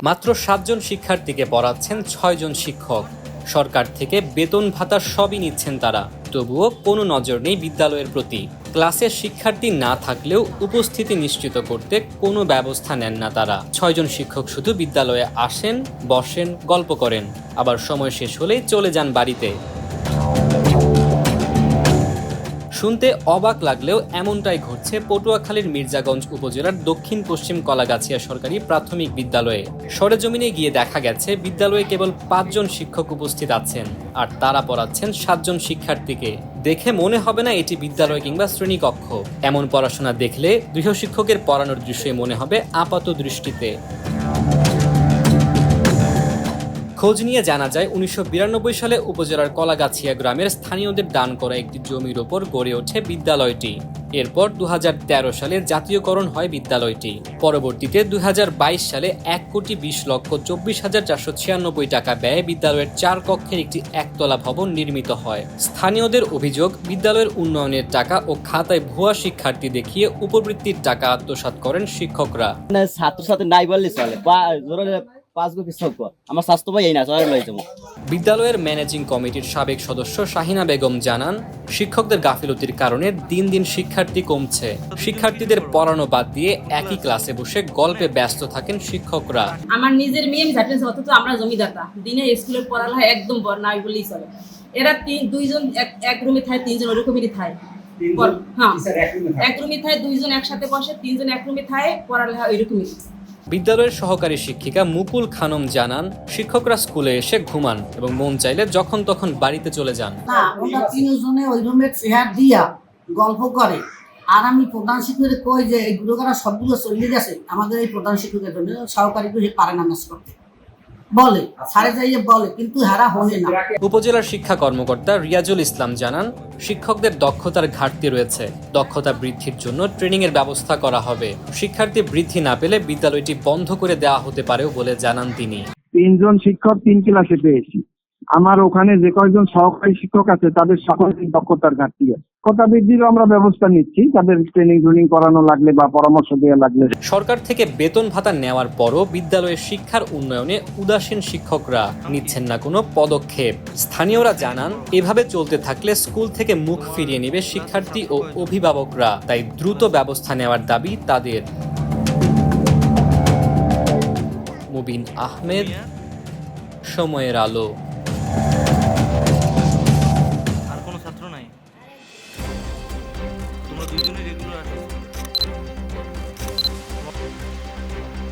মাত্র 7 জন শিক্ষার্থীকে পড়াচ্ছেন 6 জন শিক্ষক। সরকার থেকে বেতন ভাতা সবই নিচ্ছেন তারা, তবুও কোনো নজর নেই বিদ্যালয়ের প্রতি। ক্লাসে শিক্ষার্থী না থাকলেও উপস্থিতি নিশ্চিত করতে কোনো ব্যবস্থা নেন না তারা। 6 জন শিক্ষক শুধু বিদ্যালয়ে আসেন, বসেন, গল্প করেন, আবার সময় শেষ হলেই চলে যান বাড়িতে। শুনতে অবাক লাগলেও এমনটাই ঘটছে পটুয়াখালীর মির্জাগঞ্জ উপজেলার দক্ষিণ পশ্চিম কলাগাছিয়া সরকারি প্রাথমিক বিদ্যালয়ে। সরেজমিনে গিয়ে দেখা গেছে বিদ্যালয়ে কেবল 5 জন শিক্ষক উপস্থিত আছেন, আর তারা পড়াচ্ছেন 7 জন শিক্ষার্থীকে। দেখে মনে হবে না এটি বিদ্যালয় কিংবা শ্রেণীকক্ষ। এমন পড়াশোনা দেখলে গৃহশিক্ষকের পড়ানোর দৃশ্যই মনে হবে আপাত দৃষ্টিতে। খোঁজ নিয়ে জানা যায় 1992 সালে উপজেলার কলাগাছিয়া গ্রামের স্থানীয়দের দান করা একটি জমির ওপর গড়ে ওঠে বিদ্যালয়টি। এরপর 2013 সালে জাতীয়করণ হয় বিদ্যালয়টি। পরবর্তীতে 2022 সালে 1,20,24,496 টাকা ব্যয়ে বিদ্যালয়ের 4 কক্ষের একটি একতলা ভবন নির্মিত হয়। স্থানীয়দের অভিযোগ, বিদ্যালয়ের উন্নয়নের টাকা ও খাতায় ভুয়া শিক্ষার্থী দেখিয়ে উপবৃত্তির টাকা আত্মসাৎ করেন শিক্ষকরা। ছাত্রছাত্রী নাই বললে চলে, আমার স্বাস্থ্য ভাই এই না বিদ্যালয়ের ম্যানেজিং কমিটির সাবেক সদস্য শাহিনা বেগম জানান, শিক্ষকদের গাফিলতির কারণে দিন দিন শিক্ষার্থী কমছে। শিক্ষার্থীদের পড়ানো বাদ দিয়ে একই ক্লাসে বসে গল্পে ব্যস্ত থাকেন শিক্ষকরা। আমার নিজের মেয়ে অথচ আমরা জমিদাতা, দিনে স্কুলের পড়ালেখা একদম নাই বলেই চলে। এরা দুইজন এক রুমে থাকে, 3 জন ওরকমই থাকে। হ্যাঁ, এক রুমে থাকে, 2 জন একসাথে বসে, 3 জন এক রুমে থাকে, পড়ালেখা ওইরকমই। বিদ্যালয়ের সহকারী শিক্ষিকা মুকুল খানম জানান, শিক্ষকরা স্কুলে এসে ঘুমান এবং মন চাইলে যখন তখন বাড়িতে চলে যান। না, ওরা 3 জনে ওই রুমে চেয়ার দিয়া গল্প করে। আর আমি প্রধান শিক্ষকের কই যে এই গুরুগারা সবগুলো চলে গেছে, আমাদের এই প্রধান শিক্ষকের জন্য সহকারী পারে না নাচ করতে বলে, সারে যাইয়ে বলে, কিন্তু হারা হয়ে না। উপজেলার শিক্ষা কর্মকর্তা রিয়াজুল ইসলাম জানান, শিক্ষকদের দক্ষতার ঘাটতি রয়েছে। দক্ষতা বৃদ্ধির জন্য ট্রেনিং এর ব্যবস্থা করা হবে। শিক্ষার্থী বৃদ্ধি না পেলে বিদ্যালয়টি বন্ধ করে দেওয়া হতে পারেও বলে জানান তিনি। 3 জন শিক্ষক 3 ক্লাসে পেয়েছি। আমার ওখানে যে কয়েকজন সহকারী শিক্ষক আছে তাদের সকলের দক্ষতার ঘাটতি আছে। দক্ষতা বৃদ্ধির আমরা ব্যবস্থা নিচ্ছি, তাদের ট্রেনিং করানো লাগলে বা পরামর্শ দেওয়া লাগলে। সরকার থেকে বেতন ভাতা নেওয়ার পরও বিদ্যালয়ের শিক্ষার উন্নয়নে উদাসীন শিক্ষকরা নিচ্ছেন না কোনো পদক্ষেপ। স্থানীয়রা জানান, এভাবে চলতে থাকলে স্কুল থেকে মুখ ফিরিয়ে নেবে শিক্ষার্থী ও অভিভাবকরা। তাই দ্রুত ব্যবস্থা নেওয়ার দাবি তাদের। মুবিন আহমেদ, সময়ের আলো।